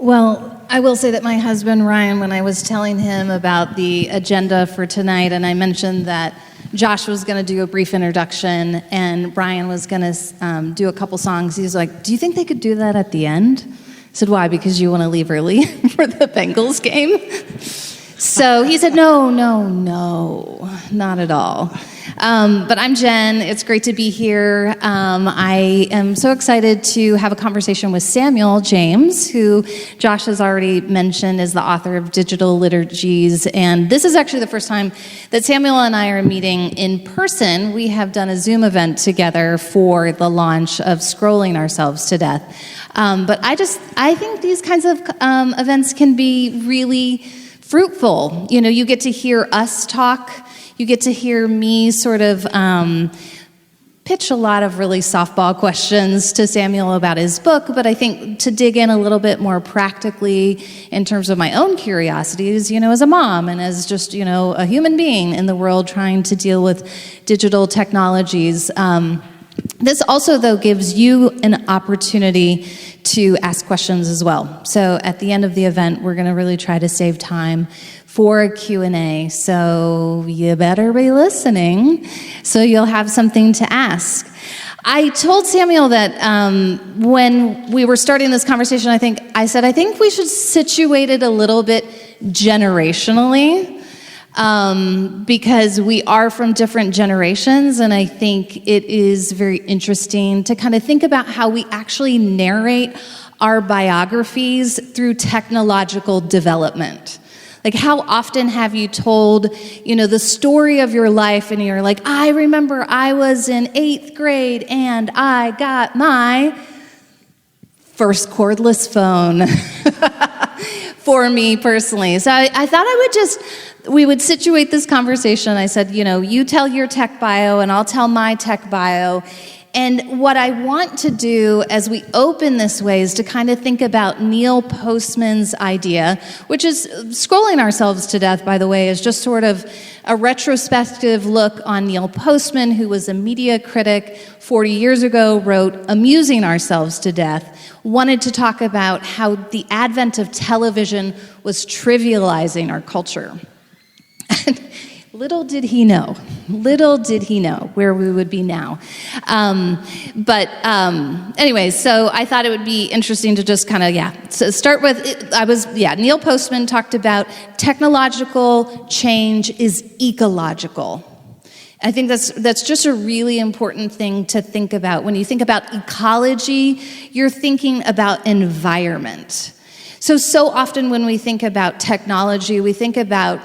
Well, I will say that my husband, Ryan, when I was telling him about the agenda for tonight, and I mentioned that Josh was going to do a brief introduction and Brian was going to do a couple songs, he's like, do you think they could do that at the end? I said, why? Because you want to leave early for the Bengals game? So he said, no, not at all. But I'm Jen. It's great to be here. I am so excited to have a conversation with Samuel James, who Josh has already mentioned is the author of Digital Liturgies. And this is actually the first time that Samuel and I are meeting in person. We have done a Zoom event together for the launch of Scrolling Ourselves to Death. But I think these kinds of events can be really fruitful. You know, you get to hear us talk. You get to hear me sort of pitch a lot of really softball questions to Samuel about his book, but I think to dig in a little bit more practically in terms of my own curiosities, you know, as a mom and as just, you know, a human being in the world trying to deal with digital technologies. This also, though, gives you an opportunity to ask questions as well. So at the end of the event, we're going to really try to save time for a Q&A. So you better be listening so you'll have something to ask. I told Samuel that when we were starting this conversation, I think we should situate it a little bit generationally. Because we are from different generations, and I think it is very interesting to kind of think about how we actually narrate our biographies through technological development. Like, how often have you told, you know, the story of your life, and you're like, I remember I was in 8th grade, and I got my first cordless phone for me personally. So I thought we would situate this conversation. I said, you know, you tell your tech bio and I'll tell my tech bio. And what I want to do as we open this way is to kind of think about Neil Postman's idea, which is Scrolling Ourselves to Death, by the way, is just sort of a retrospective look on Neil Postman, who was a media critic 40 years ago, wrote Amusing Ourselves to Death, wanted to talk about how the advent of television was trivializing our culture. And little did he know where we would be now. Anyway, so I thought it would be interesting to just kind of, so start with, Neil Postman talked about technological change is ecological. I think that's just a really important thing to think about. When you think about ecology, you're thinking about environment. So often when we think about technology, we think about,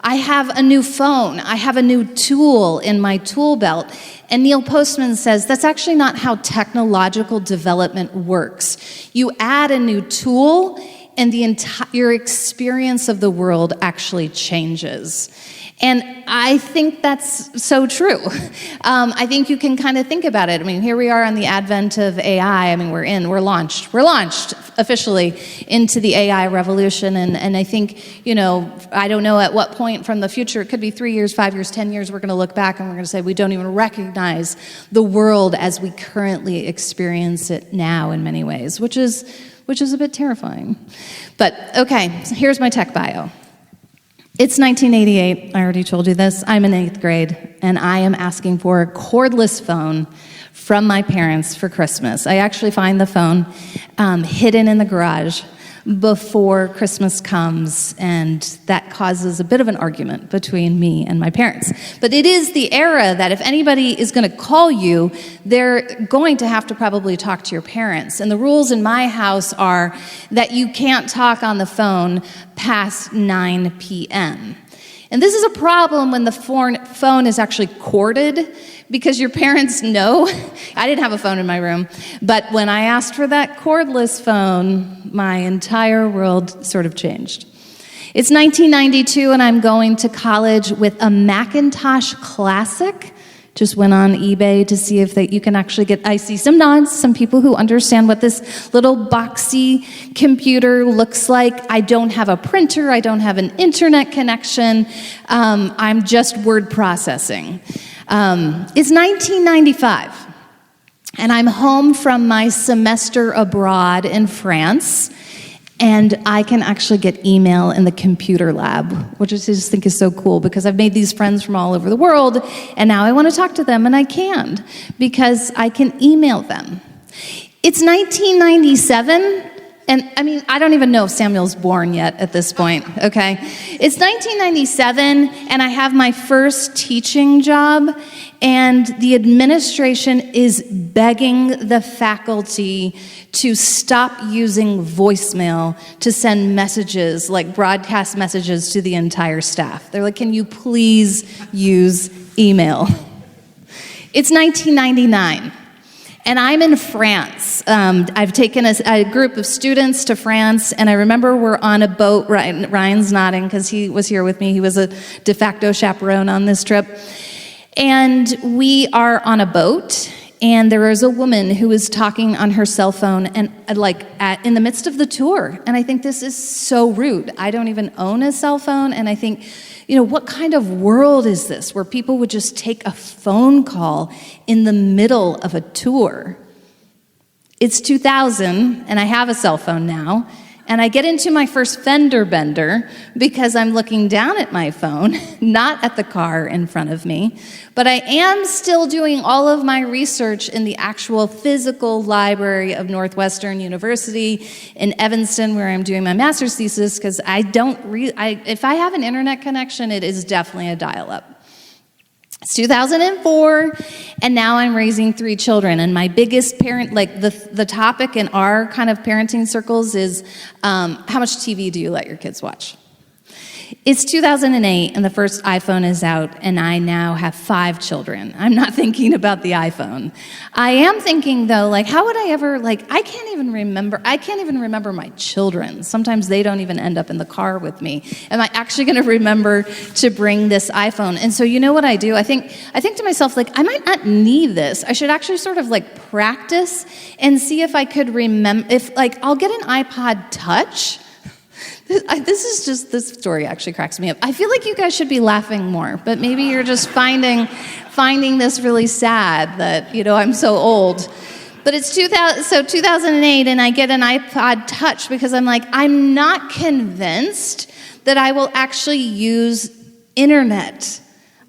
I have a new phone, I have a new tool in my tool belt. And Neil Postman says that's actually not how technological development works. You add a new tool, and your experience of the world actually changes. And I think that's so true. I think you can kind of think about it. I mean, here we are on the advent of AI. I mean, we're launched officially into the AI revolution. And I think, I don't know at what point from the future, it could be 3 years, 5 years, 10 years, we're going to look back and we're going to say we don't even recognize the world as we currently experience it now in many ways, which is a bit terrifying. But okay, so here's my tech bio. It's 1988, I already told you this. I'm in 8th grade, and I am asking for a cordless phone from my parents for Christmas. I actually find the phone hidden in the garage before Christmas comes, and that causes a bit of an argument between me and my parents. But it is the era that if anybody is going to call you, they're going to have to probably talk to your parents. And the rules in my house are that you can't talk on the phone past 9 p.m. And this is a problem when the phone is actually corded, because your parents know. I didn't have a phone in my room, but when I asked for that cordless phone, my entire world sort of changed. It's 1992, and I'm going to college with a Macintosh Classic. Just went on eBay to see if you can actually get, I see some nods, some people who understand what this little boxy computer looks like. I don't have a printer, I don't have an internet connection, I'm just word processing. It's 1995, and I'm home from my semester abroad in France, and I can actually get email in the computer lab, which I just think is so cool because I've made these friends from all over the world, and now I want to talk to them, and I can because I can email them. It's 1997, and I mean, I don't even know if Samuel's born yet at this point, okay? It's 1997, and I have my first teaching job, and the administration is begging the faculty to stop using voicemail to send messages, like broadcast messages to the entire staff. They're like, can you please use email? It's 1999. And I'm in France. I've taken a group of students to France, and I remember we're on a boat. Ryan's nodding because he was here with me. He was a de facto chaperone on this trip. And we are on a boat, and there is a woman who is talking on her cell phone and in the midst of the tour. And I think this is so rude. I don't even own a cell phone, and I think, what kind of world is this where people would just take a phone call in the middle of a tour? It's 2000, and I have a cell phone now, and I get into my first fender bender because I'm looking down at my phone, not at the car in front of me, but I am still doing all of my research in the actual physical library of Northwestern University in Evanston, where I'm doing my master's thesis, because if I have an internet connection, it is definitely a dial-up. It's 2004, and now I'm raising 3 children, and my biggest the topic in our kind of parenting circles is how much TV do you let your kids watch? It's 2008, and the first iPhone is out, and I now have 5 children. I'm not thinking about the iPhone. I am thinking, though, how would I ever, I can't even remember my children. Sometimes they don't even end up in the car with me. Am I actually going to remember to bring this iPhone? And so you know what I do? I think to myself, I might not need this. I should actually sort of, practice and see if I could remember, I'll get an iPod Touch. This story actually cracks me up. I feel like you guys should be laughing more, but maybe you're just finding this really sad that, I'm so old. But it's 2008, and I get an iPod Touch because I'm not convinced that I will actually use internet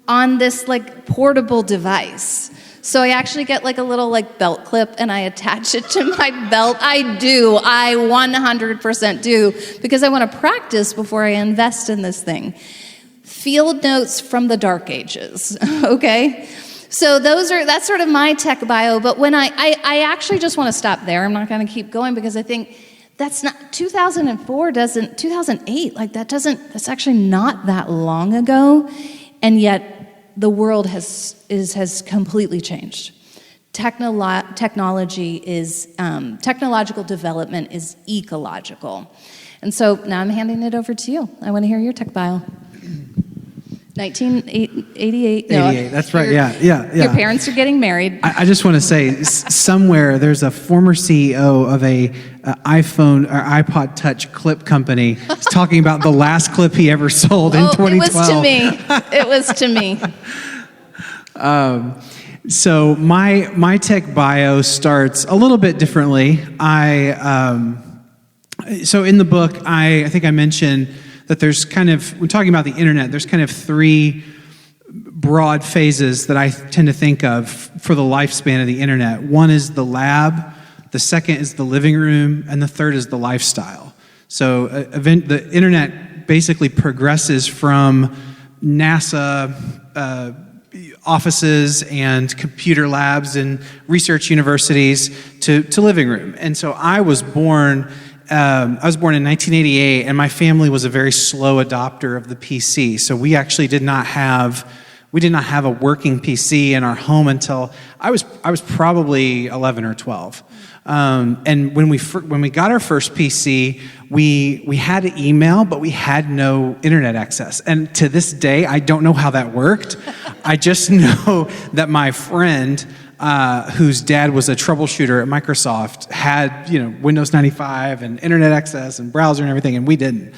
on this, portable device. So I actually get a little belt clip and I attach it to my belt. I 100% do, because I want to practice before I invest in this thing. Field notes from the dark ages, okay? So that's sort of my tech bio, but when I actually just want to stop there. I'm not going to keep going because I think that's not 2008, that's actually not that long ago, and yet the world has completely changed. Technology is technological development is ecological, and so now I'm handing it over to you. I want to hear your tech bio. 1988. No, 88. That's right. Yeah. Your parents are getting married. I just want to say, somewhere there's a former CEO of a iPhone or iPod Touch clip company talking about the last clip he ever sold in 2012. It was to me. So my tech bio starts a little bit differently. So in the book, I think I mentioned that there's when talking about the internet, there's kind of 3 broad phases that I tend to think of for the lifespan of the internet. One is the lab, the second is the living room, and the third is the lifestyle. So the internet basically progresses from NASA offices and computer labs and research universities to living room. And so I was born in 1988, and my family was a very slow adopter of the PC. So we actually did not have a working PC in our home until I was probably 11 or 12. And when we got our first PC, we had an email, but we had no internet access. And to this day, I don't know how that worked. I just know that my friend, whose dad was a troubleshooter at Microsoft, had Windows 95 and internet access and browser and everything, and we didn't.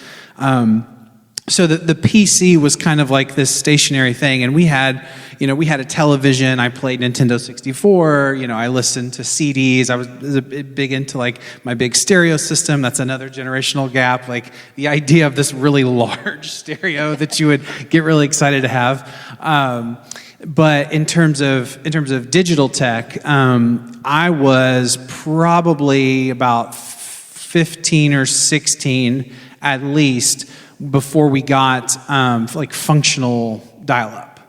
So the PC was kind of like this stationary thing, and we had we had a television. I played Nintendo 64. I listened to CDs. I was big into like my big stereo system. That's another generational gap. Like the idea of this really large stereo that you would get really excited to have. But in terms of digital tech, I was probably about 15 or 16 at least before we got like functional dial-up.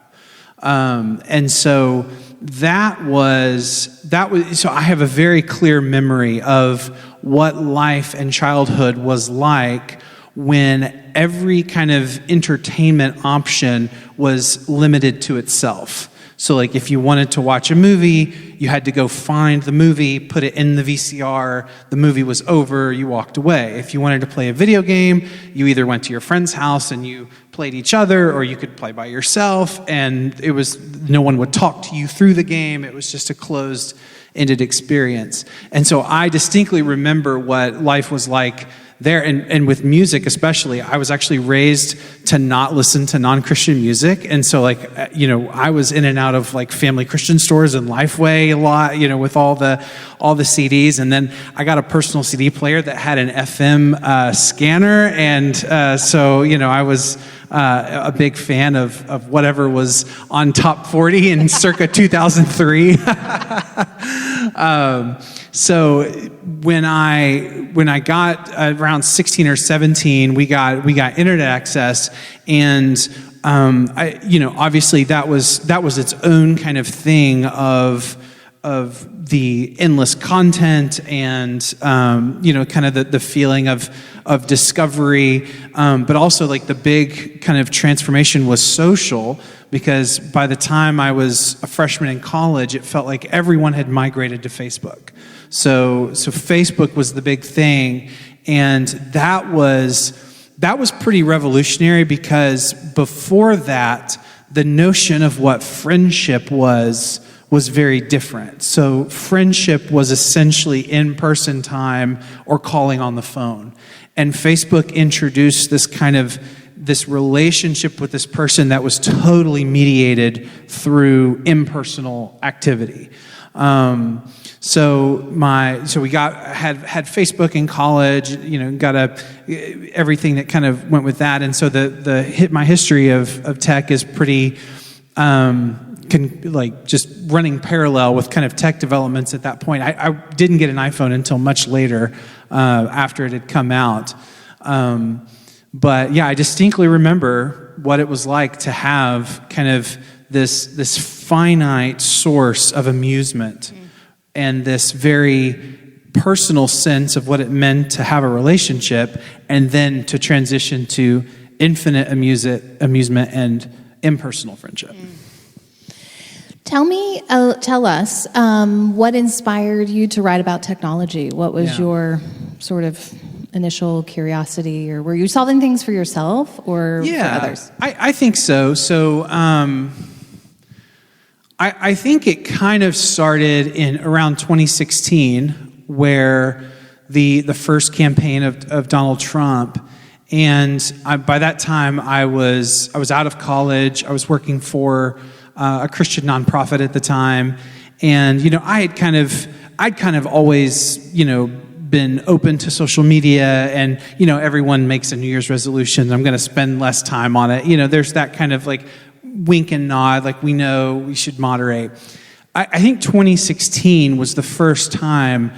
And so that was so I have a very clear memory of what life and childhood was like when every kind of entertainment option was limited to itself. So like if you wanted to watch a movie, you had to go find the movie, put it in the VCR, the movie was over, you walked away. If you wanted to play a video game, you either went to your friend's house and you played each other, or you could play by yourself, and no one would talk to you through the game. It was just a closed-ended experience. And so I distinctly remember what life was like there, and with music especially. I was actually raised to not listen to non-Christian music, and so I was in and out of like family Christian stores and Lifeway a lot, with all the CDs, and then I got a personal CD player that had an FM scanner, and so I was a big fan of whatever was on Top 40 in circa 2003. So when I got around 16 or 17, we got internet access, and obviously that was its own kind of thing of the endless content and kind of the feeling of discovery, but also like the big kind of transformation was social, because by the time I was a freshman in college, it felt like everyone had migrated to Facebook. So Facebook was the big thing, and that was pretty revolutionary, because before that, the notion of what friendship was very different. So friendship was essentially in-person time or calling on the phone. And Facebook introduced this relationship with this person that was totally mediated through impersonal activity. So we had Facebook in college, got everything that kind of went with that. And so my history of tech is pretty, just running parallel with kind of tech developments at that point. I didn't get an iPhone until much later, after it had come out. But yeah, I distinctly remember what it was like to have kind of this finite source of amusement and this very personal sense of what it meant to have a relationship, and then to transition to infinite amusement and impersonal friendship. Tell us, what inspired you to write about technology? What was your sort of initial curiosity, or were you solving things for yourself or for others? I think so. So I think it kind of started in around 2016, where the first campaign of Donald Trump, and by that time I was out of college. I was working for a Christian nonprofit at the time, and I'd kind of always been open to social media, and everyone makes a New Year's resolution. I'm going to spend less time on it. There's that kind of like wink and nod, like we know we should moderate. I think 2016 was the first time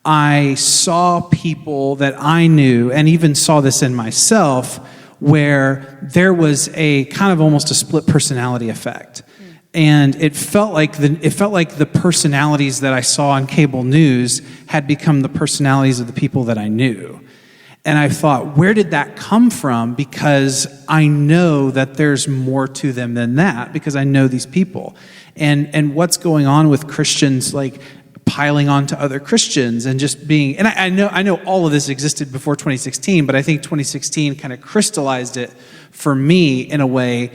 I saw people that I knew, and even saw this in myself, where there was a kind of almost a split personality effect. And it felt like the personalities that I saw on cable news had become the personalities of the people that I knew. And I thought, where did that come from? Because I know that there's more to them than that, because I know these people. And what's going on with Christians like piling on to other Christians and just being, and I know all of this existed before 2016, but I think 2016 kind of crystallized it for me in a way.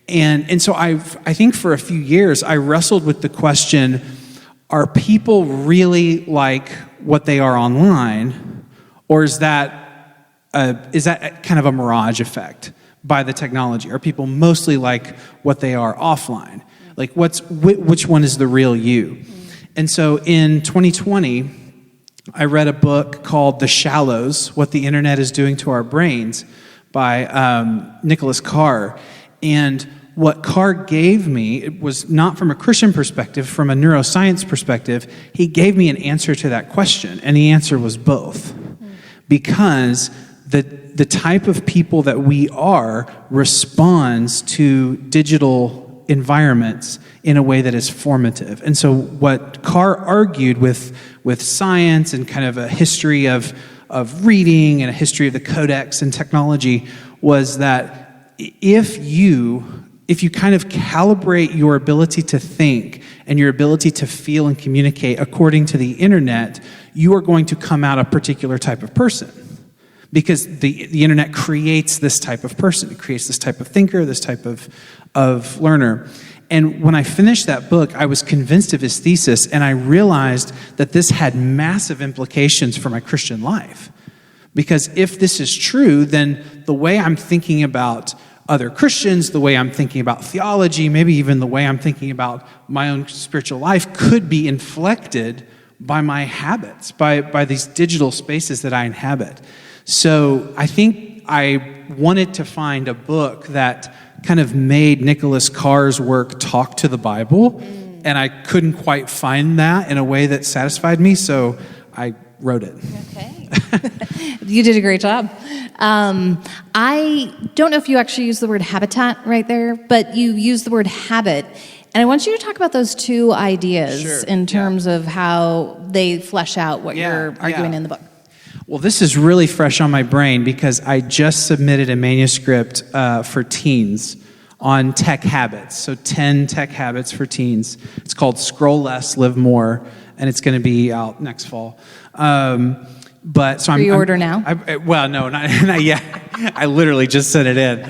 And so I think for a few years I wrestled with the question, are people really like what they are online, or is that kind of a mirage effect by the technology? Are people mostly like what they are offline? Like, which one is the real you? And so in 2020, I read a book called The Shallows, What the Internet is Doing to Our Brains by Nicholas Carr. And what Carr gave me, it was not from a Christian perspective, from a neuroscience perspective. He gave me an answer to that question, and the answer was both. Because the type of people that we are responds to digital environments in a way that is formative. And so what Carr argued with science and kind of a history of reading and a history of the codex and technology was that if you kind of calibrate your ability to think and your ability to feel and communicate according to the internet, you are going to come out a particular type of person. Because the internet creates this type of person. It creates this type of thinker, this type of learner. And when I finished that book, I was convinced of his thesis, and I realized that this had massive implications for my Christian life. Because if this is true, then the way I'm thinking about other Christians, the way I'm thinking about theology, maybe even the way I'm thinking about my own spiritual life could be inflected by my habits, by these digital spaces that I inhabit. So I think I wanted to find a book that kind of made Nicholas Carr's work talk to the Bible, and I couldn't quite find that in a way that satisfied me, so I wrote it. Okay. You did a great job. I don't know if you actually use the word habitat right there, but you use the word habit. And I want you to talk about those two ideas in terms of how they flesh out what you're arguing in the book. Well, this is really fresh on my brain because I just submitted a manuscript for teens on tech habits. So 10 tech habits for teens. It's called Scroll Less, Live More, and it's going to be out next fall. But so Pre-order now? Well, no, not yet. I literally just sent it in.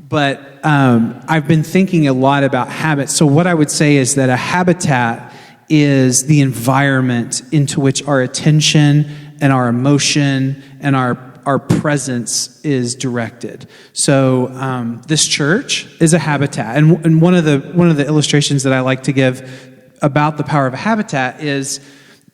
But I've been thinking a lot about habits. So what I would say is that a habitat is the environment into which our attention and our emotion and our presence is directed. So this church is a habitat, and one of the illustrations that I like to give about the power of a habitat is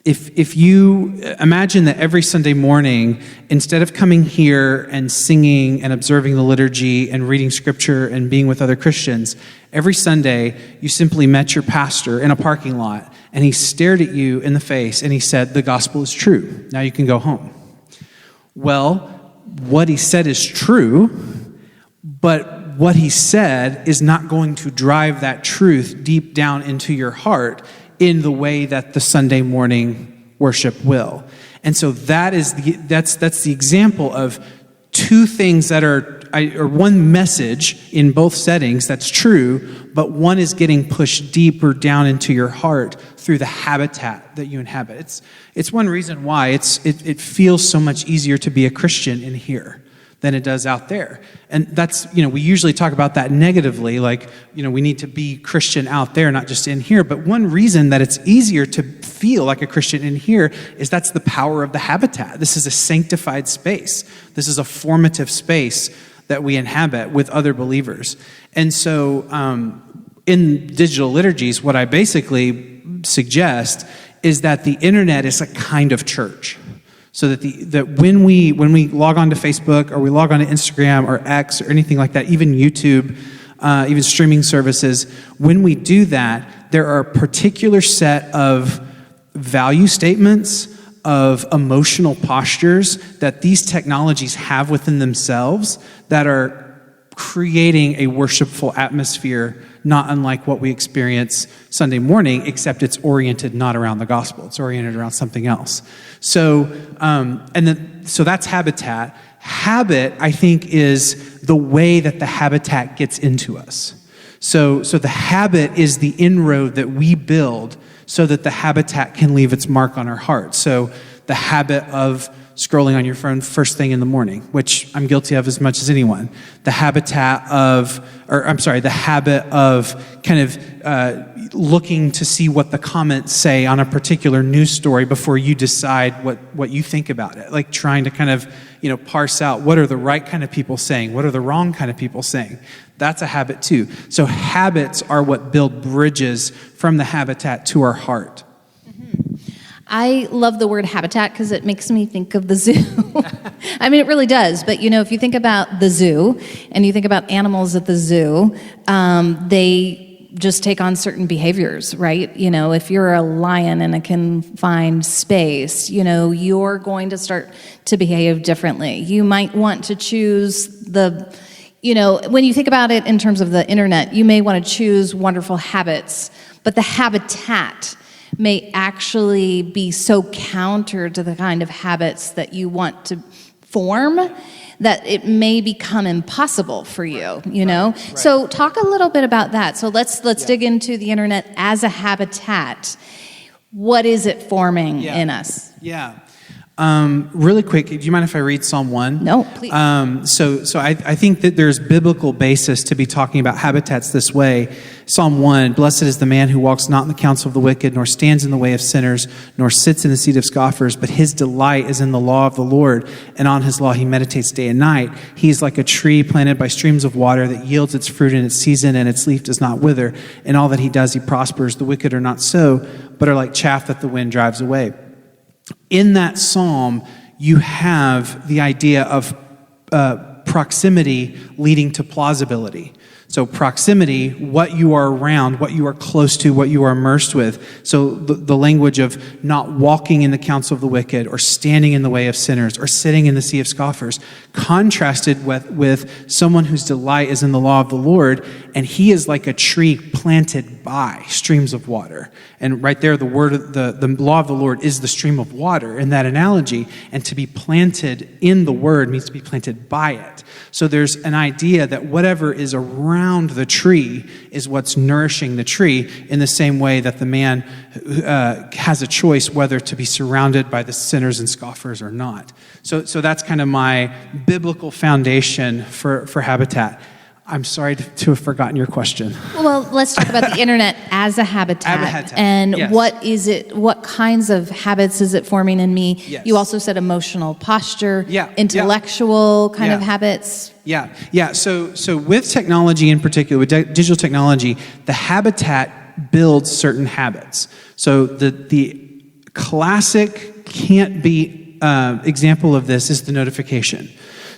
if you imagine that every Sunday morning, instead of coming here and singing and observing the liturgy and reading scripture and being with other Christians, every Sunday you simply met your pastor in a parking lot and he stared at you in the face and he said, "The gospel is true. Now you can go home." Well, what he said is true, but what he said is not going to drive that truth deep down into your heart in the way that the Sunday morning worship will. And so that's the example of two things that are one message in both settings that's true, but one is getting pushed deeper down into your heart through the habitat that you inhabit. It's one reason why it feels so much easier to be a Christian in here than it does out there. And that's, we usually talk about that negatively, like, we need to be Christian out there, not just in here. But one reason that it's easier to feel like a Christian in here is that's the power of the habitat. This is a sanctified space. This is a formative space that we inhabit with other believers. And so in Digital Liturgies, what I basically suggest is that the internet is a kind of church. So that when we log on to Facebook or we log on to Instagram or X or anything like that, even YouTube, even streaming services, when we do that, there are a particular set of value statements, of emotional postures that these technologies have within themselves that are creating a worshipful atmosphere, not unlike what we experience Sunday morning, except it's oriented not around the gospel. It's oriented around something else. So, so that's habitat. Habit, I think, is the way that the habitat gets into us. So the habit is the inroad that we build so that the habitat can leave its mark on our heart. So the habit of scrolling on your phone first thing in the morning, which I'm guilty of as much as anyone. The habit of kind of looking to see what the comments say on a particular news story before you decide what you think about it. Like trying to kind of, parse out what are the right kind of people saying, what are the wrong kind of people saying. That's a habit too. So habits are what build bridges from the habitat to our heart. I love the word habitat because it makes me think of the zoo. I mean, it really does. But, if you think about the zoo and you think about animals at the zoo, they just take on certain behaviors, right? If you're a lion in a confined space, you're going to start to behave differently. You might want to choose when you think about it in terms of the internet, you may want to choose wonderful habits, but the habitat may actually be so counter to the kind of habits that you want to form that it may become impossible for you, Right. So talk a little bit about that. So let's dig into the internet as a habitat. What is it forming in us? Yeah. Really quick, do you mind if I read Psalm 1? No, please. So I think that there's biblical basis to be talking about habitats this way. Psalm 1, blessed is the man who walks not in the counsel of the wicked, nor stands in the way of sinners, nor sits in the seat of scoffers, but his delight is in the law of the Lord, and on his law he meditates day and night. He is like a tree planted by streams of water that yields its fruit in its season, and its leaf does not wither. In all that he does, he prospers. The wicked are not so, but are like chaff that the wind drives away. In that psalm, you have the idea of proximity leading to plausibility. So proximity, what you are around, what you are close to, what you are immersed with. So the language of not walking in the counsel of the wicked, or standing in the way of sinners, or sitting in the seat of scoffers, contrasted with someone whose delight is in the law of the Lord, and he is like a tree planted by streams of water. And right there, the law of the Lord is the stream of water in that analogy, and to be planted in the word means to be planted by it. So there's an idea that whatever is around the tree is what's nourishing the tree, in the same way that the man has a choice whether to be surrounded by the sinners and scoffers or not. So that's kind of my biblical foundation for habitat. I'm sorry to have forgotten your question. Well, let's talk about the internet as a habitat. And yes. What is it? What kinds of habits is it forming in me? Yes. You also said emotional posture, Yeah. intellectual kind of Yeah. habits. Yeah. So with technology in particular, with digital technology, the habitat builds certain habits. So the classic can't be example of this is the notification.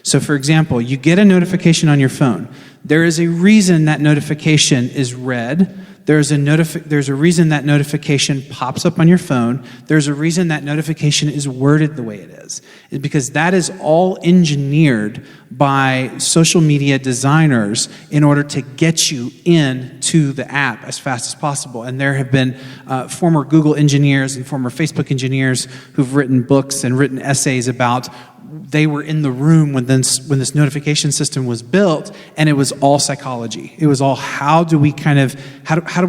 So for example, you get a notification on your phone. There is a reason that notification is read. There's a reason that notification pops up on your phone. There's a reason that notification is worded the way it is. It's because that is all engineered by social media designers in order to get you into the app as fast as possible. And there have been former Google engineers and former Facebook engineers who've written books and written essays about they were in the room when this notification system was built, and it was all psychology. It was all how do we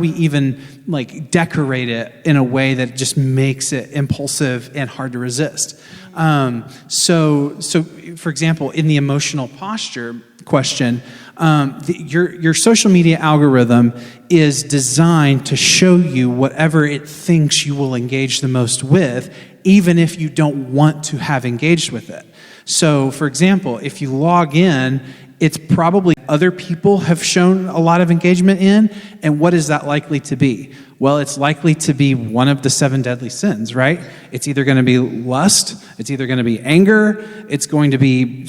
even like decorate it in a way that just makes it impulsive and hard to resist. So for example, in the emotional posture question, your social media algorithm is designed to show you whatever it thinks you will engage the most with, even if you don't want to have engaged with it. So, for example, if you log in, it's probably other people have shown a lot of engagement in, and what is that likely to be? Well, it's likely to be one of the 7 deadly sins, right? It's either going to be lust, it's either going to be anger, it's going to be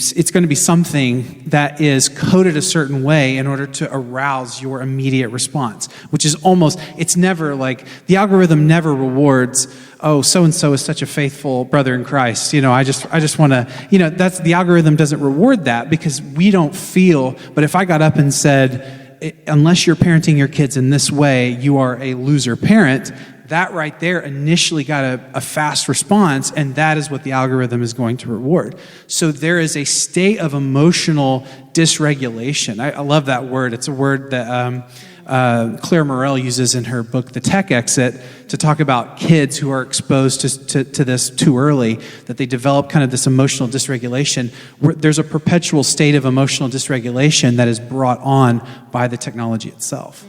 something that is coded a certain way in order to arouse your immediate response, which is it's never like, the algorithm never rewards, oh, so-and-so is such a faithful brother in Christ. I just want to, that's, the algorithm doesn't reward that because we don't feel, but if I got up and said, unless you're parenting your kids in this way, you are a loser parent, that right there initially got a fast response, and that is what the algorithm is going to reward. So there is a state of emotional dysregulation. I love that word. It's a word that Claire Morrell uses in her book, The Tech Exit, to talk about kids who are exposed to this too early, that they develop kind of this emotional dysregulation. There's a perpetual state of emotional dysregulation that is brought on by the technology itself.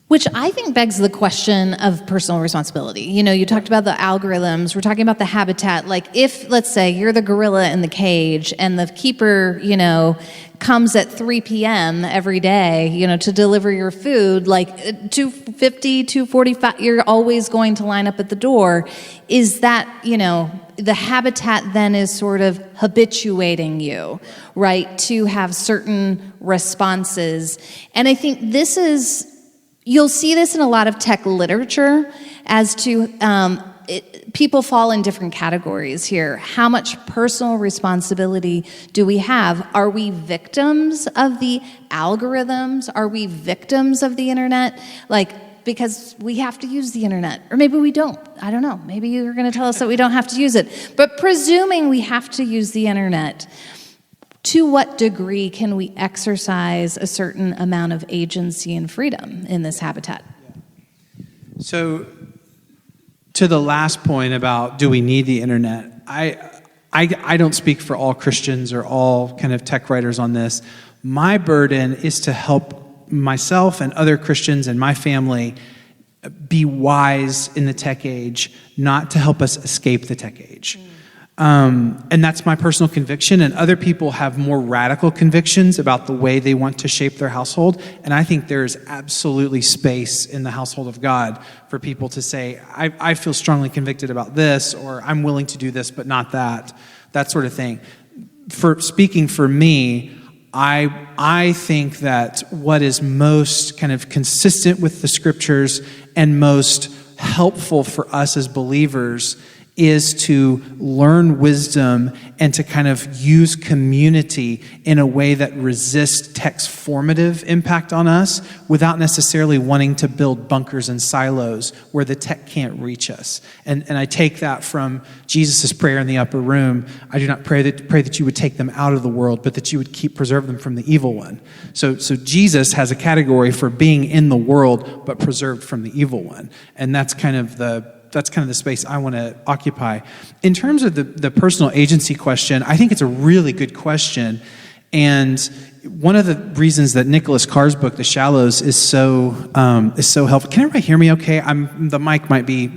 Which I think begs the question of personal responsibility. You talked about the algorithms. We're talking about the habitat. Like if, let's say, you're the gorilla in the cage and the keeper, comes at 3 p.m. every day, to deliver your food, like 2:50, 2:45, you're always going to line up at the door. Is that, the habitat then is sort of habituating you, right, to have certain responses. And I think you'll see this in a lot of tech literature as to people fall in different categories here. How much personal responsibility do we have? Are we victims of the algorithms? Are we victims of the internet? Because we have to use the internet. Or maybe we don't. I don't know. Maybe you're going to tell us that we don't have to use it. But presuming we have to use the internet, to what degree can we exercise a certain amount of agency and freedom in this habitat? So, to the last point about do we need the internet, I don't speak for all Christians or all kind of tech writers on this. My burden is to help myself and other Christians and my family be wise in the tech age, not to help us escape the tech age. And that's my personal conviction, and other people have more radical convictions about the way they want to shape their household, and I think there's absolutely space in the household of God for people to say, I feel strongly convicted about this, or I'm willing to do this, but not that sort of thing. Speaking for me, I think that what is most kind of consistent with the scriptures and most helpful for us as believers is to learn wisdom and to kind of use community in a way that resists tech's formative impact on us without necessarily wanting to build bunkers and silos where the tech can't reach us. And I take that from Jesus' prayer in the upper room. I do not pray that you would take them out of the world, but that you would preserve them from the evil one. So Jesus has a category for being in the world, but preserved from the evil one. And that's kind of the space I want to occupy. In terms of the personal agency question, I think it's a really good question. And one of the reasons that Nicholas Carr's book, The Shallows, is so helpful. Can everybody hear me okay? The mic might be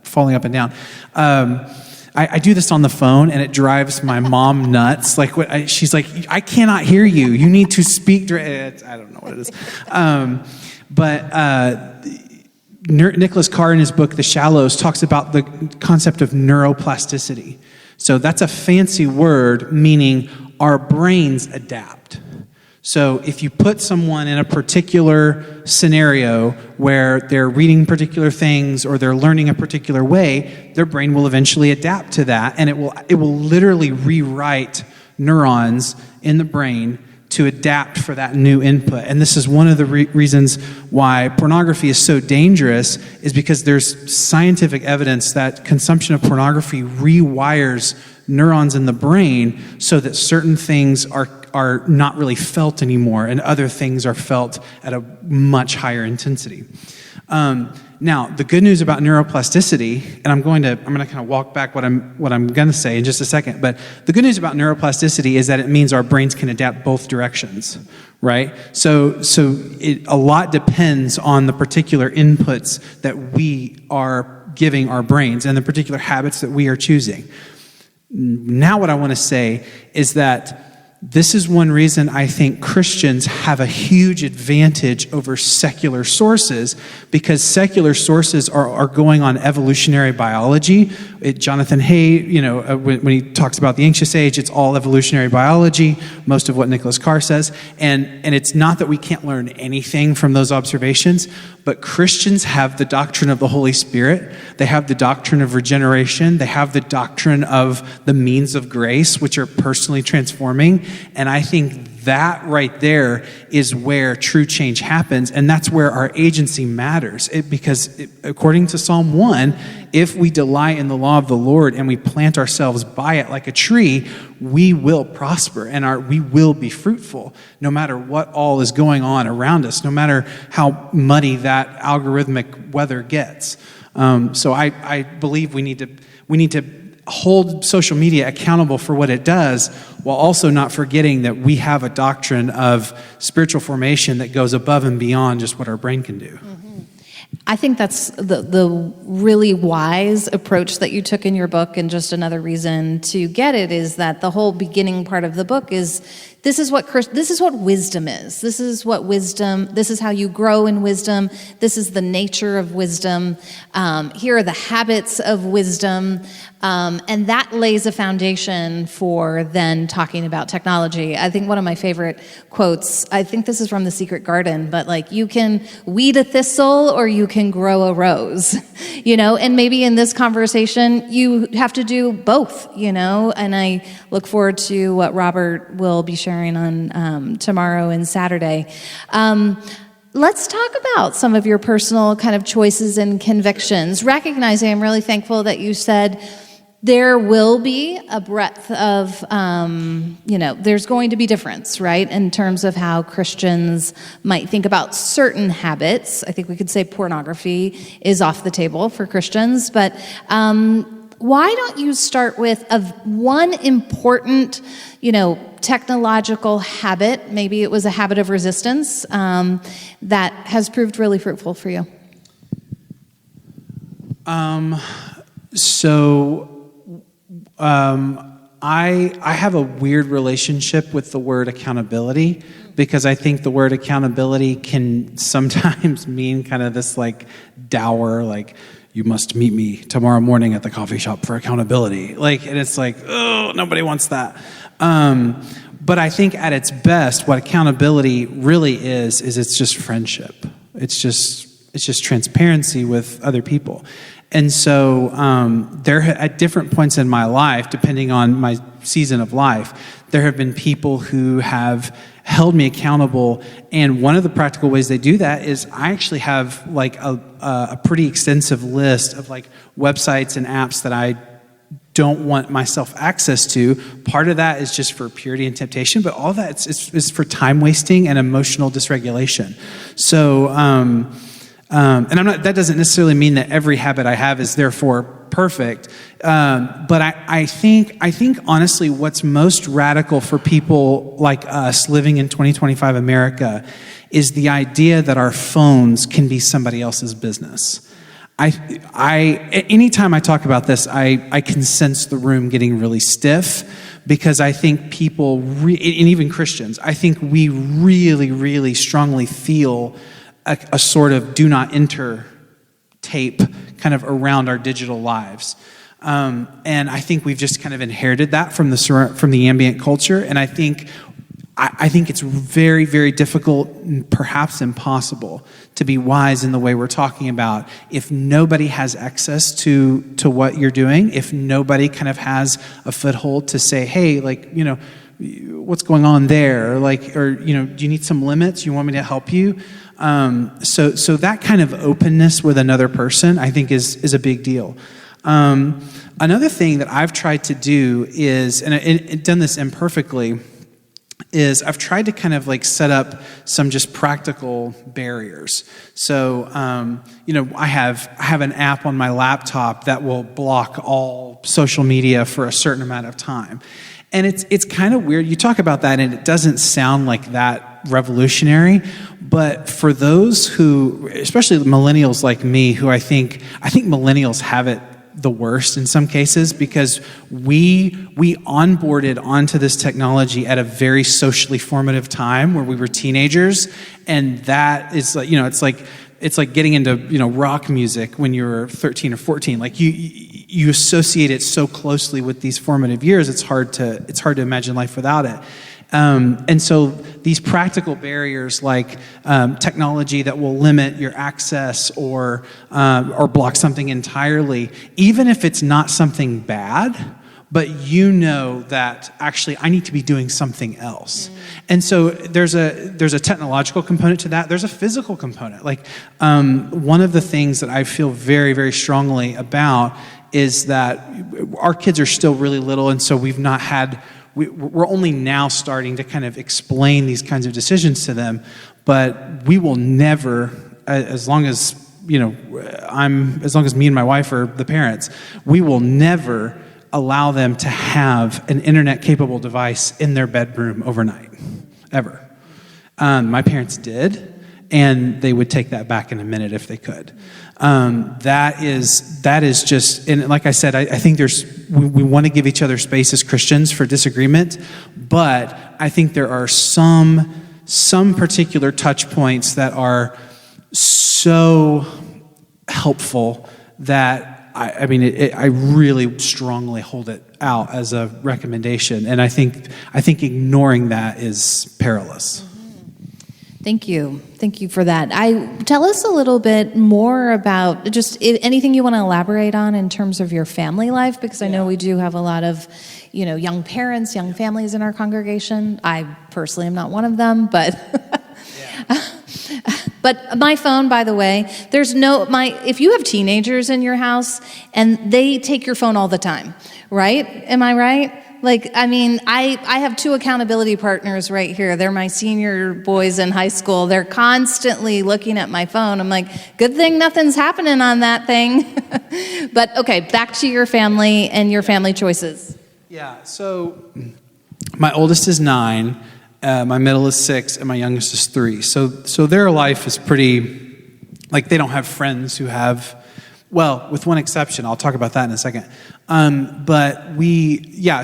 falling up and down. I do this on the phone, and it drives my mom nuts. She's like, I cannot hear you. You need to speak. I don't know what it is. Nicholas Carr in his book, The Shallows, talks about the concept of neuroplasticity. So that's a fancy word meaning our brains adapt. So if you put someone in a particular scenario where they're reading particular things or they're learning a particular way, their brain will eventually adapt to that, and it will literally rewrite neurons in the brain to adapt for that new input. And this is one of the reasons why pornography is so dangerous, is because there's scientific evidence that consumption of pornography rewires neurons in the brain so that certain things are not really felt anymore and other things are felt at a much higher intensity. Now, the good news about neuroplasticity, and I'm going to kind of walk back what I'm going to say in just a second, but the good news about neuroplasticity is that it means our brains can adapt both directions, right? So a lot depends on the particular inputs that we are giving our brains and the particular habits that we are choosing. Now what I want to say is that this is one reason I think Christians have a huge advantage over secular sources, because secular sources are going on evolutionary biology. Jonathan Hay, when he talks about the anxious age, it's all evolutionary biology, most of what Nicholas Carr says. And it's not that we can't learn anything from those observations, but Christians have the doctrine of the Holy Spirit. They have the doctrine of regeneration. They have the doctrine of the means of grace, which are personally transforming. And I think that right there is where true change happens, and that's where our agency matters. According to Psalm 1, if we delight in the law of the Lord and we plant ourselves by it like a tree, we will prosper and we will be fruitful, no matter what all is going on around us, no matter how muddy that algorithmic weather gets. So I believe we need to hold social media accountable for what it does, while also not forgetting that we have a doctrine of spiritual formation that goes above and beyond just what our brain can do. I think that's the really wise approach that you took in your book, and just another reason to get it is that the whole beginning part of the book is this is what wisdom is. This is how you grow in wisdom. This is the nature of wisdom. Here are the habits of wisdom. And that lays a foundation for then talking about technology. I think one of my favorite quotes, I think this is from The Secret Garden, but like, you can weed a thistle or you can grow a rose, and maybe in this conversation, you have to do both, and I look forward to what Robert will be sharing on tomorrow and Saturday. Let's talk about some of your personal kind of choices and convictions, recognizing I'm really thankful that you said there will be a breadth of, there's going to be difference, right, in terms of how Christians might think about certain habits. I think we could say pornography is off the table for Christians, but why don't you start with one important, technological habit, maybe it was a habit of resistance, that has proved really fruitful for you? I have a weird relationship with the word accountability, because I think the word accountability can sometimes mean kind of this like dour, like, you must meet me tomorrow morning at the coffee shop for accountability. And it's like, oh, nobody wants that. But I think at its best, what accountability really is it's just friendship. It's just transparency with other people. And so at different points in my life, depending on my season of life, there have been people who have held me accountable. And one of the practical ways they do that is I actually have like a pretty extensive list of like websites and apps that I don't want myself access to. Part of that is just for purity and temptation, but all that is for time wasting and emotional dysregulation. So, and that doesn't necessarily mean that every habit I have is therefore perfect. But I think honestly, what's most radical for people like us living in 2025 America is the idea that our phones can be somebody else's business. Anytime I talk about this, I can sense the room getting really stiff, because I think people, and even Christians, I think we really, really strongly feel a sort of do not enter tape kind of around our digital lives. And I think we've just kind of inherited that from the ambient culture. And I think it's very, very difficult, perhaps impossible, to be wise in the way we're talking about if nobody has access to what you're doing, if nobody kind of has a foothold to say, hey, what's going on there? Or do you need some limits? You want me to help you? So that kind of openness with another person, I think, is a big deal. Another thing that I've tried to do is, and I've done this imperfectly, is I've tried to kind of like set up some just practical barriers. So, I have an app on my laptop that will block all social media for a certain amount of time. And it's kind of weird. You talk about that and it doesn't sound like that revolutionary, but for those who, especially millennials like me, who I think millennials have it the worst in some cases, because we onboarded onto this technology at a very socially formative time where we were teenagers, and that is like, it's like getting into rock music when you were 13 or 14. Like you associate it so closely with these formative years, it's hard to imagine life without it. And so these practical barriers like technology that will limit your access or block something entirely, even if it's not something bad, but you know that actually I need to be doing something else. And so there's a technological component to that. There's a physical component. Like one of the things that I feel very, very strongly about is that our kids are still really little, and so we're only now starting to kind of explain these kinds of decisions to them, but we will never, as long as me and my wife are the parents, we will never allow them to have an internet-capable device in their bedroom overnight, ever. My parents did, and they would take that back in a minute if they could. That is just, and like I said, I think we want to give each other space as Christians for disagreement, but I think there are some particular touch points that are so helpful that I really strongly hold it out as a recommendation, and I think ignoring that is perilous. Thank you for that. Tell us a little bit more about just anything you want to elaborate on in terms of your family life, because I know we do have a lot of, young parents, young families in our congregation. I personally am not one of them, but. But my phone, by the way, if you have teenagers in your house and they take your phone all the time, right? Am I right? I have 2 accountability partners right here. They're my senior boys in high school. They're constantly looking at my phone. I'm like, good thing nothing's happening on that thing. But okay, back to your family and your family choices. Yeah, so my oldest is 9. My middle is 6, and my youngest is 3. So their life is pretty, they don't have friends who have, well, with one exception. I'll talk about that in a second. But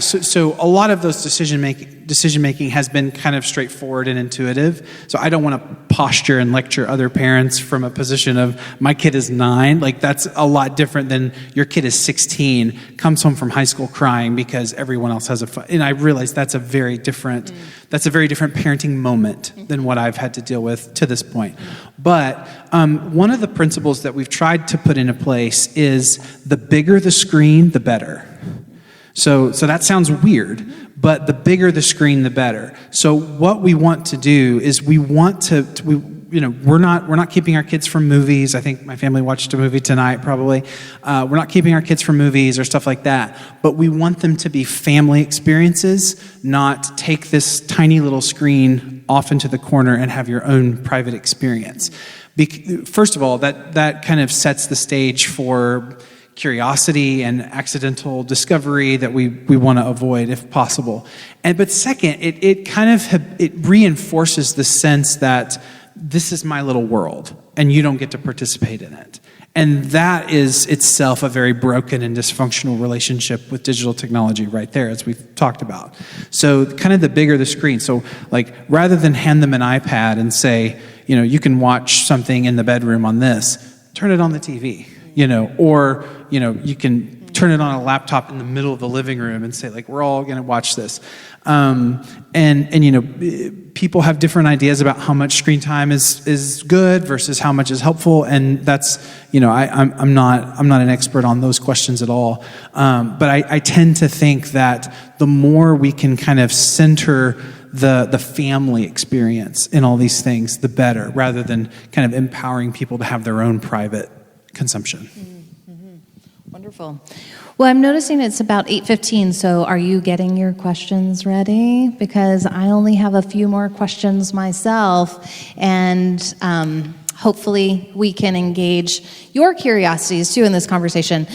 so a lot of those decision making has been kind of straightforward and intuitive. So I don't want to posture and lecture other parents from a position of my kid is 9. That's a lot different than your kid is 16, comes home from high school crying because everyone else has a phone. And I realize that's a very different parenting moment than what I've had to deal with to this point. But one of the principles that we've tried to put into place is the bigger the screen, the better. So that sounds weird, but the bigger the screen, the better. So what we want to do is we're not keeping our kids from movies. I think my family watched a movie tonight, probably. We're not keeping our kids from movies or stuff like that, but we want them to be family experiences, not take this tiny little screen off into the corner and have your own private experience. First of all, that kind of sets the stage for curiosity and accidental discovery that we want to avoid if possible. But second, it reinforces the sense that this is my little world and you don't get to participate in it. And that is itself a very broken and dysfunctional relationship with digital technology right there, as we've talked about. So kind of the bigger the screen. So rather than hand them an iPad and say, you can watch something in the bedroom on this, turn it on the TV. Or you can turn it on a laptop in the middle of the living room and say, we're all going to watch this. People have different ideas about how much screen time is good versus how much is helpful, and that's, I'm not an expert on those questions at all. But I tend to think that the more we can kind of center the family experience in all these things, the better, rather than kind of empowering people to have their own private consumption. Mm-hmm. Wonderful. Well, I'm noticing it's about 8:15, so are you getting your questions ready? Because I only have a few more questions myself, and hopefully we can engage your curiosities too in this conversation.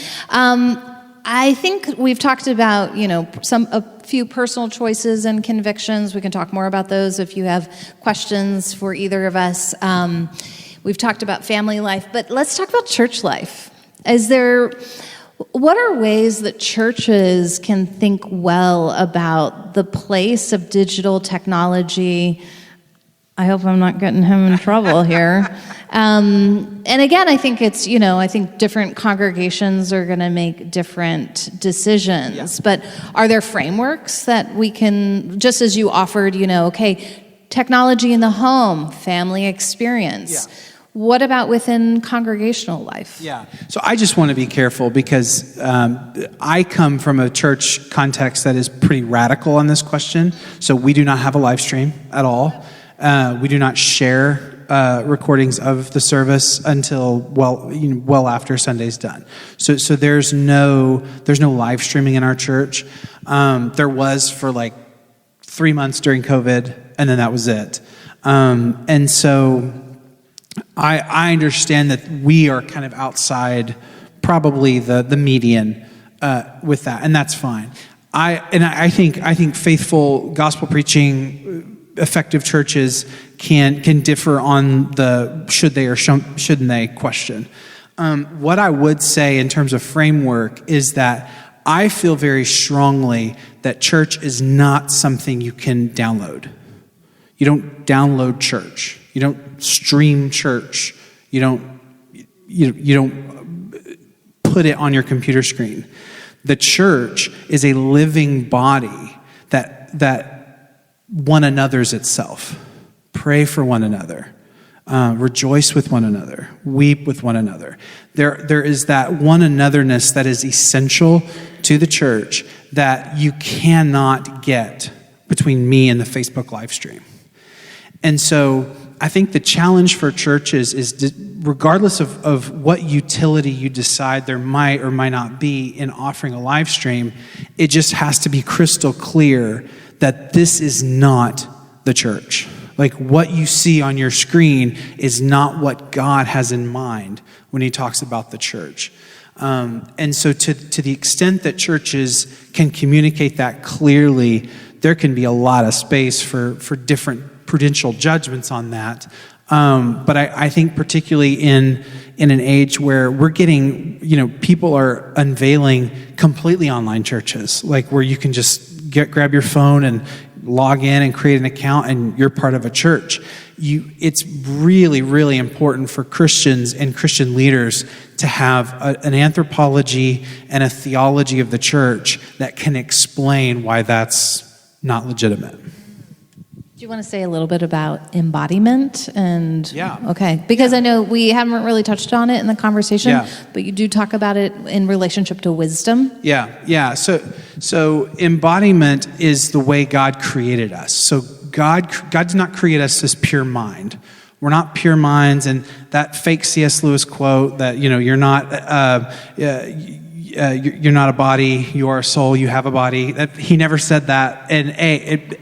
I think we've talked about, a few personal choices and convictions. We can talk more about those if you have questions for either of us. We've talked about family life, but let's talk about church life. What are ways that churches can think well about the place of digital technology? I hope I'm not getting him in trouble here. And again, I think it's, I think different congregations are going to make different decisions. Yeah. But are there frameworks that we can, just as you offered, technology in the home, family experience. Yeah. What about within congregational life? Yeah. So I just want to be careful because I come from a church context that is pretty radical on this question. So we do not have a live stream at all. We do not share recordings of the service until well after Sunday's done. So there's no live streaming in our church. There was for like 3 months during COVID, and then that was it. And so I understand that we are kind of outside probably the median with that, and that's fine. I think faithful gospel preaching, effective churches can differ on the should they or shouldn't they question. What I would say in terms of framework is that I feel very strongly that church is not something you can download. You don't download church. You don't stream church. You don't put it on your computer screen. The church is a living body that one another's itself. Pray for one another. Rejoice with one another. Weep with one another. There is that one anotherness that is essential to the church that you cannot get between me and the Facebook live stream. And so I think the challenge for churches is regardless of what utility you decide there might or might not be in offering a live stream, it just has to be crystal clear that this is not the church. Like what you see on your screen is not what God has in mind when he talks about the church. And so to the extent that churches can communicate that clearly, there can be a lot of space for different prudential judgments on that. But I think particularly in an age where we're getting, people are unveiling completely online churches, like where you can just grab your phone and log in and create an account and you're part of a church. It's really, really important for Christians and Christian leaders to have an anthropology and a theology of the church that can explain why that's not legitimate. Do you want to say a little bit about embodiment? Yeah. Okay. Because I know we haven't really touched on it in the conversation, but you do talk about it in relationship to wisdom. Yeah. So embodiment is the way God created us. So God did not create us as pure mind. We're not pure minds, and that fake C.S. Lewis quote that you're not a body, you are a soul, you have a body. He never said that. And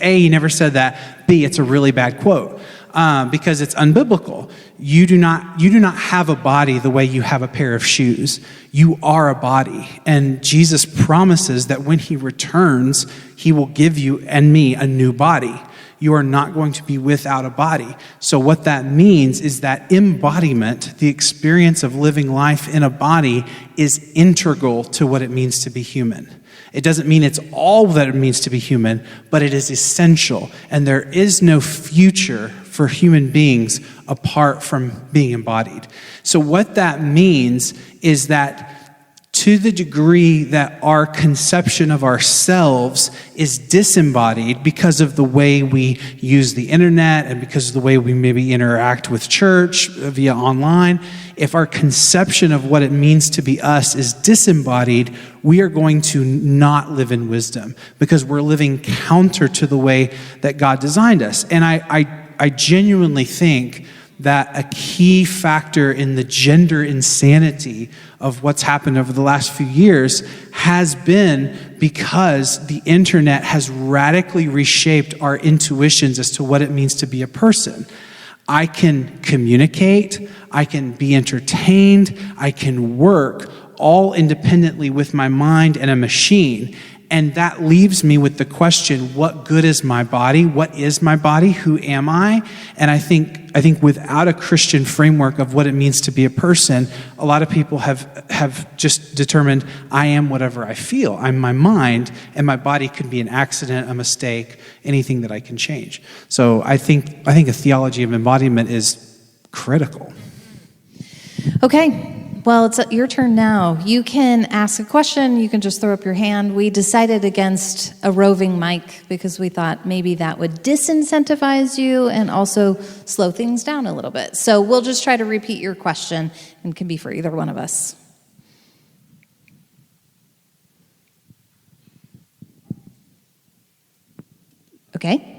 he never said that. B, it's a really bad quote because it's unbiblical. You do not have a body the way you have a pair of shoes. You are a body, and Jesus promises that when he returns, he will give you and me a new body. You are not going to be without a body. So what that means is that embodiment, the experience of living life in a body, is integral to what it means to be human. It doesn't mean it's all that it means to be human, but it is essential. And there is no future for human beings apart from being embodied. So what that means is that to the degree that our conception of ourselves is disembodied because of the way we use the internet and because of the way we maybe interact with church via online, if our conception of what it means to be us is disembodied, we are going to not live in wisdom because we're living counter to the way that God designed us. And I genuinely think that a key factor in the gender insanity of what's happened over the last few years has been because the internet has radically reshaped our intuitions as to what it means to be a person. I can communicate, I can be entertained, I can work all independently with my mind and a machine. And that leaves me with the question, what good is my body? What is my body? Who am I? And I think without a Christian framework of what it means to be a person, a lot of people have just determined, I am whatever I feel. I'm my mind, and my body could be an accident, a mistake, anything that I can change. So I think a theology of embodiment is critical. Okay. Well, it's your turn now. You can ask a question. You can just throw up your hand. We decided against a roving mic because we thought maybe that would disincentivize you and also slow things down a little bit. So we'll just try to repeat your question, and it can be for either one of us. Okay.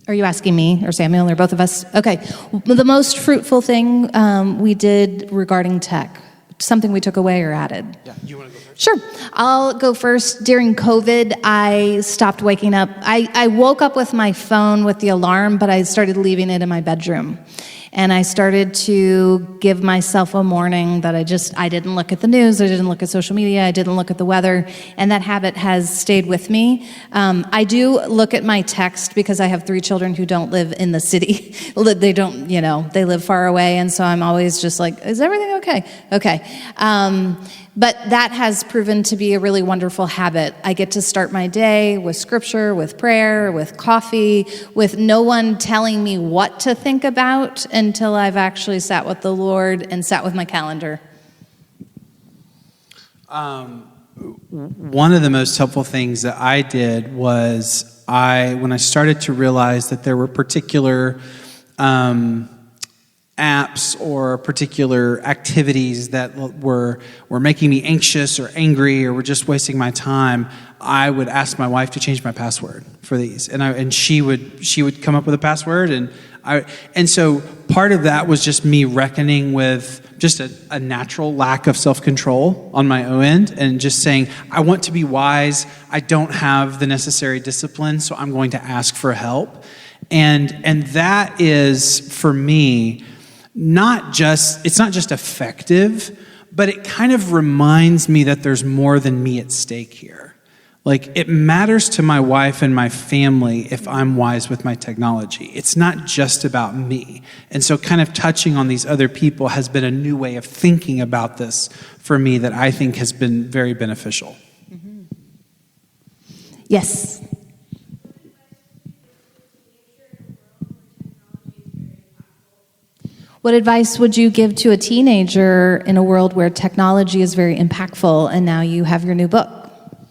Are you asking me or Samuel or both of us? Okay. The most fruitful thing we did regarding tech, something we took away or added? Yeah, you want to go first? Sure. I'll go first. During COVID, I stopped waking up. I woke up with my phone with the alarm, but I started leaving it in my bedroom. And I started to give myself a warning that I didn't look at the news, I didn't look at social media, I didn't look at the weather, and that habit has stayed with me. I do look at my text because I have 3 children who don't live in the city. They don't, they live far away, and so I'm always just like, is everything okay? Okay. But that has proven to be a really wonderful habit. I get to start my day with scripture, with prayer, with coffee, with no one telling me what to think about until I've actually sat with the Lord and sat with my calendar. One of the most helpful things that I did was when I started to realize that there were particular apps or particular activities that were making me anxious or angry or were just wasting my time, I would ask my wife to change my password for these, and she would come up with a password, and so part of that was just me reckoning with just a natural lack of self-control on my own end, and just saying, I want to be wise, I don't have the necessary discipline, so I'm going to ask for help, and that is for me. It's not just effective, but it kind of reminds me that there's more than me at stake here. Like, it matters to my wife and my family if I'm wise with my technology. It's not just about me. And so kind of touching on these other people has been a new way of thinking about this for me that I think has been very beneficial. Mm-hmm. Yes. What advice would you give to a teenager in a world where technology is very impactful, and now you have your new book?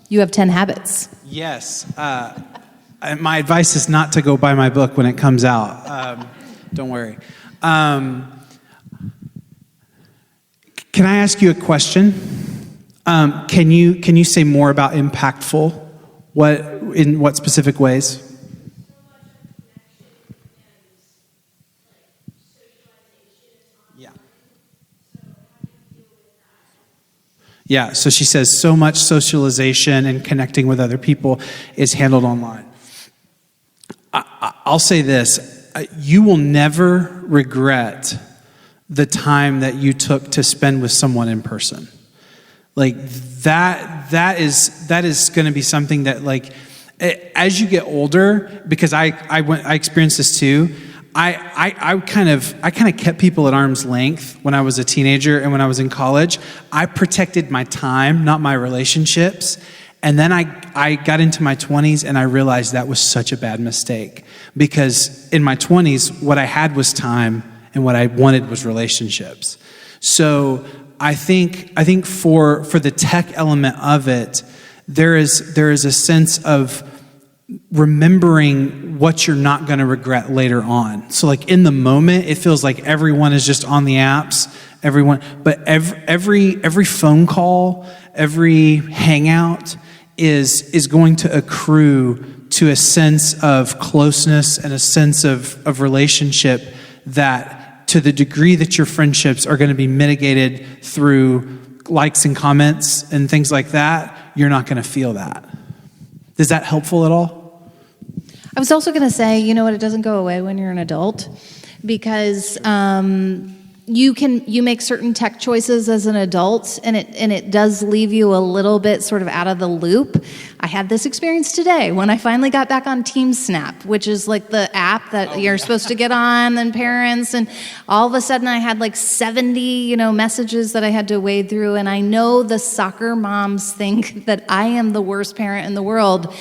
You have 10 habits. Yes. My advice is not to go buy my book when it comes out. Don't worry. Can I ask you a question? Can you say more about impactful? In what specific ways? Yeah, so she says so much socialization and connecting with other people is handled online. I'll say this, you will never regret the time that you took to spend with someone in person. Like that is going to be something that, like, as you get older, because I experienced this too. I kind of kept people at arm's length when I was a teenager and when I was in college. I protected my time, not my relationships. And then I got into my 20s and I realized that was such a bad mistake, because in my 20s, what I had was time and what I wanted was relationships. So I think for the tech element of it, there is a sense of remembering what you're not going to regret later on. So like in the moment, it feels like everyone is just on the apps, but every phone call, every hangout is going to accrue to a sense of closeness and a sense of relationship that, to the degree that your friendships are going to be mitigated through likes and comments and things like that, you're not going to feel that. Is that helpful at all? I was also going to say, it doesn't go away when you're an adult, because you make certain tech choices as an adult, and it does leave you a little bit sort of out of the loop. I had this experience today when I finally got back on TeamSnap, which is like the app that you're supposed to get on, and parents, and all of a sudden I had like 70, messages that I had to wade through, and I know the soccer moms think that I am the worst parent in the world,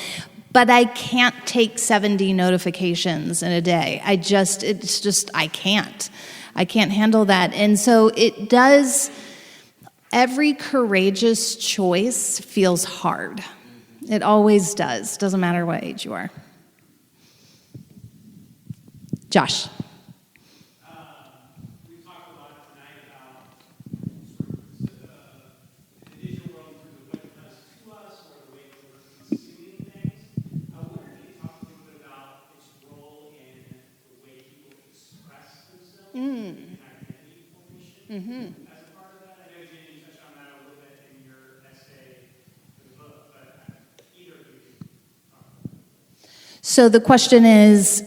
but I can't take 70 notifications in a day. I can't handle that. And so it does, every courageous choice feels hard. It always does. Doesn't matter what age you are. Josh. We talked a lot tonight about the digital world through what it does to us or the way that we're consuming things. I wonder if you could talk a little bit about its role in the way people express themselves. Mm-hmm. As a part of that, I know Jenny touched on that a little bit in your essay for the book, but either of you can talk about it. So the question is,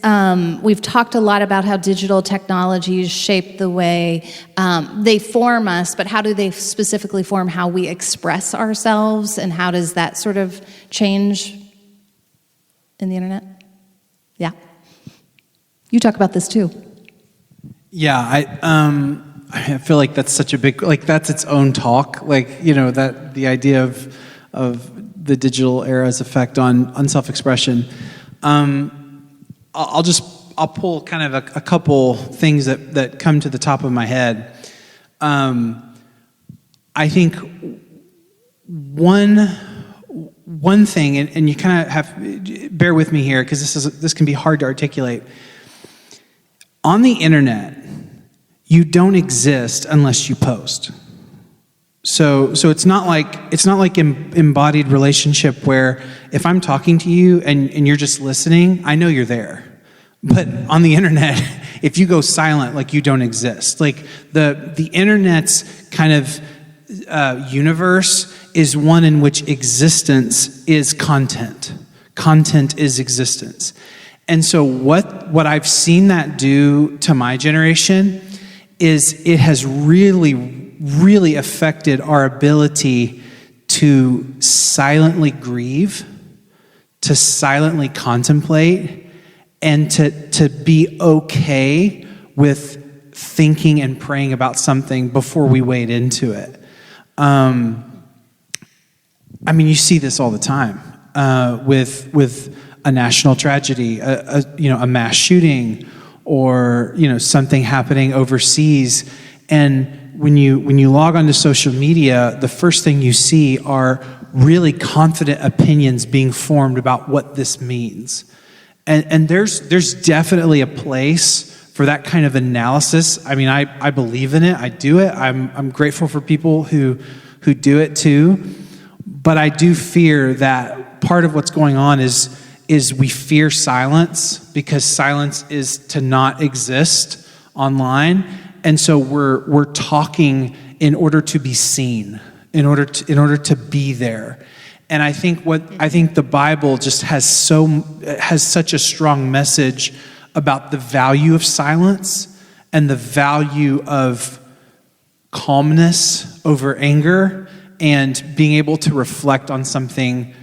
we've talked a lot about how digital technologies shape the way they form us, but how do they specifically form how we express ourselves, and how does that sort of change in the internet? Yeah. You talk about this too. Yeah, I feel like that's such a big, that's its own talk, that the idea of the digital era's effect on self-expression. I'll pull kind of a couple things that come to the top of my head. I think one thing, and you kind of have, bear with me here, because this can be hard to articulate. On the internet, you don't exist unless you post. So it's not like embodied relationship where if I'm talking to you and you're just listening, I know you're there. But on the internet, if you go silent, you don't exist. The internet's kind of universe is one in which existence is content. Content is existence. And so what I've seen that do to my generation is it has really, really affected our ability to silently grieve, to silently contemplate, and to be okay with thinking and praying about something before we wade into it. You see this all the time with a national tragedy, a mass shooting, or something happening overseas, and when you log onto social media, the first thing you see are really confident opinions being formed about what this means, and there's definitely a place for that kind of analysis. I believe in it. I do it. I'm grateful for people who do it too, but I do fear that part of what's going on is we fear silence, because silence is to not exist online, and so we're talking in order to be seen, in order to be there. And I think the Bible just has such a strong message about the value of silence and the value of calmness over anger, and being able to reflect on something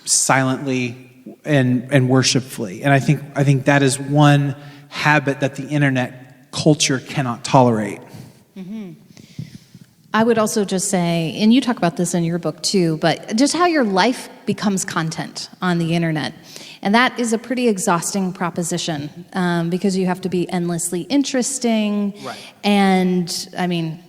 silently and worshipfully. And I think that is one habit that the internet culture cannot tolerate. Mm-hmm. I would also just say, and you talk about this in your book too, but just how your life becomes content on the internet. And that is a pretty exhausting proposition, because you have to be endlessly interesting. Right. And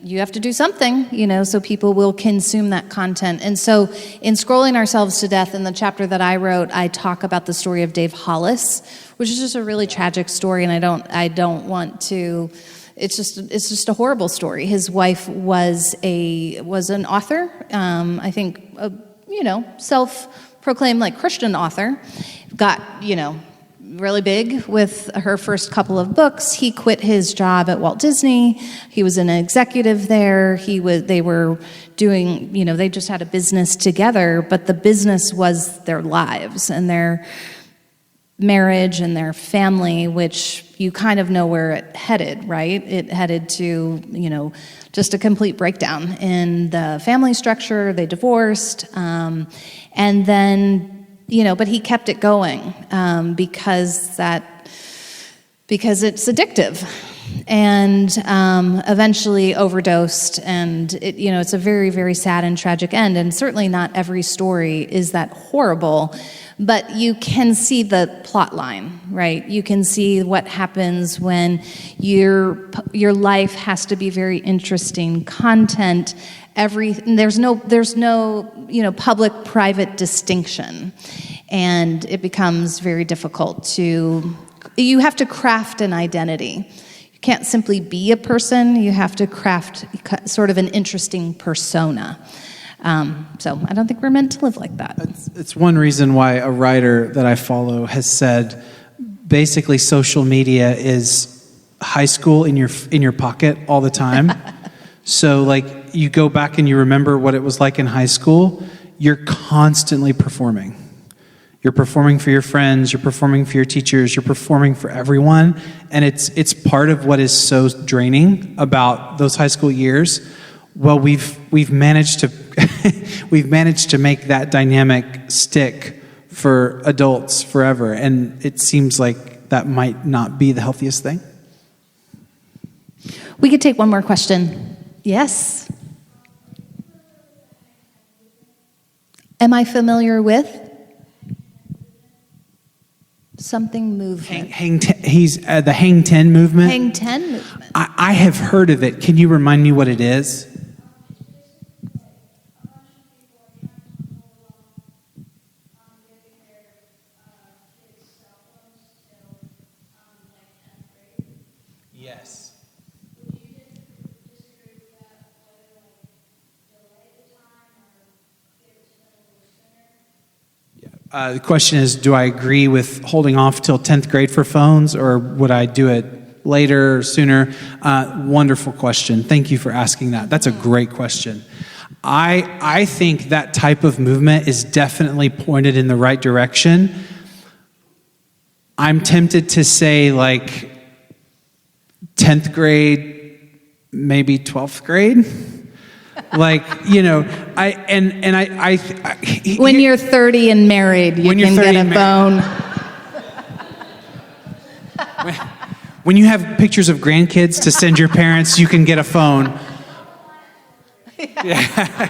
you have to do something, so people will consume that content. And so in Scrolling Ourselves to Death, in the chapter that I wrote, I talk about the story of Dave Hollis, which is just a really tragic story. And I don't want to, it's just a horrible story. His wife was an author, I think, self-proclaimed Christian author, got, really big with her first couple of books. He quit his job at Walt Disney. He was an executive there. They were doing, they just had a business together, but the business was their lives and their marriage and their family, which, you kind of know where it headed, right? It headed to, just a complete breakdown in the family structure. They divorced, and then, but he kept it going because it's addictive, and eventually overdosed, and it's a very, very sad and tragic end. And certainly not every story is that horrible, but you can see the plot line, right? You can see what happens when your life has to be very interesting content. There's no public-private distinction, and it becomes very difficult to. You have to craft an identity. You can't simply be a person. You have to craft sort of an interesting persona. So I don't think we're meant to live like that. It's one reason why a writer that I follow has said, basically, social media is high school in your pocket all the time. So, like, you go back and you remember what it was like in high school. You're constantly performing. You're performing for your friends, you're performing for your teachers, you're performing for everyone, and it's part of what is so draining about those high school years. Well, we've managed to we've managed to make that dynamic stick for adults forever, and it seems like that might not be the healthiest thing. We could take one more question. Yes? Am I familiar with? Something movement. He's the Hang 10 movement. Hang 10 movement. I have heard of it. Can you remind me what it is? Yes. The question is, do I agree with holding off till 10th grade for phones, or would I do it later or sooner? Wonderful question. Thank you for asking that. That's a great question. I think that type of movement is definitely pointed in the right direction. I'm tempted to say, like, 10th grade, maybe 12th grade. Like, when you're 30 and married, you can get a phone. When you have pictures of grandkids to send your parents, you can get a phone. Yeah.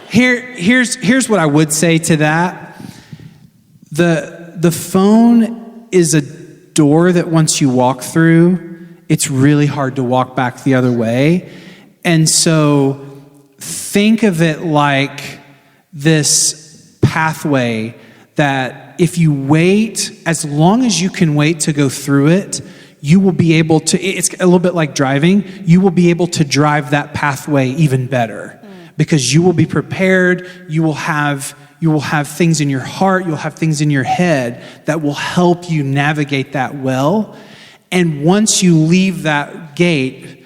Here's what I would say to that. The phone is a door that once you walk through, it's really hard to walk back the other way. And so think of it like this pathway that if you wait, as long as you can wait to go through it, you will be able to, it's a little bit like driving, you will be able to drive that pathway even better because you will be prepared, you will have things in your heart, you'll have things in your head that will help you navigate that well. And once you leave that gate,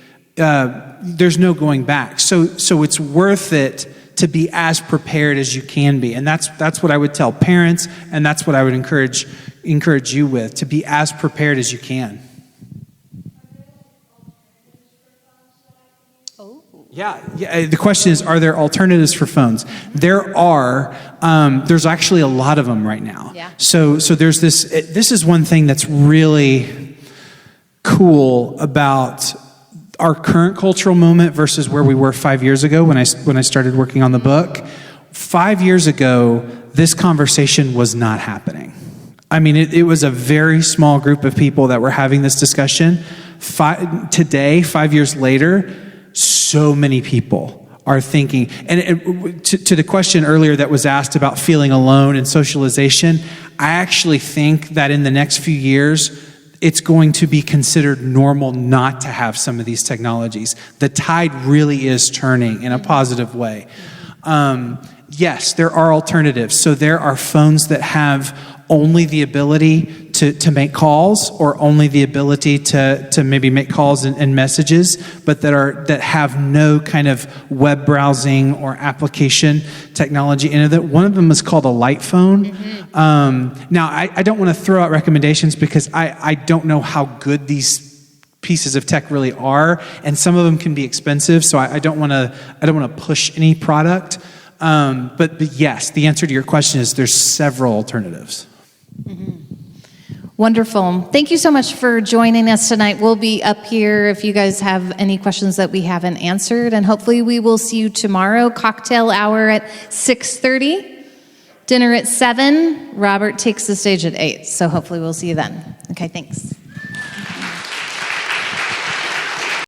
there's no going back. So it's worth it to be as prepared as you can be. And that's what I would tell parents, and that's what I would encourage you with, to be as prepared as you can. Yeah. The question is, are there alternatives for phones? There are. There's actually a lot of them right now. Yeah. So there's this. This is one thing that's really cool about our current cultural moment versus where we were 5 years ago when I started working on the book. 5 years ago, this conversation was not happening. I mean, it was a very small group of people that were having this discussion. Today, 5 years later, so many people are thinking, and to the question earlier that was asked about feeling alone and socialization, I actually think that in the next few years, it's going to be considered normal not to have some of these technologies. The tide really is turning in a positive way. Yes, there are alternatives. So there are phones that have only the ability to make calls, or only the ability to maybe make calls and messages, but that have no kind of web browsing or application technology in it. One of them is called a light phone. Now, I don't want to throw out recommendations because I don't know how good these pieces of tech really are, and some of them can be expensive. So I don't want to push any product. But yes, the answer to your question is there's several alternatives. Wonderful. Thank you so much for joining us tonight. We'll be up here if you guys have any questions that we haven't answered, and hopefully we will see you tomorrow. Cocktail hour at 6:30, dinner at 7. Robert takes the stage at 8, so hopefully we'll see you then. Okay, thanks.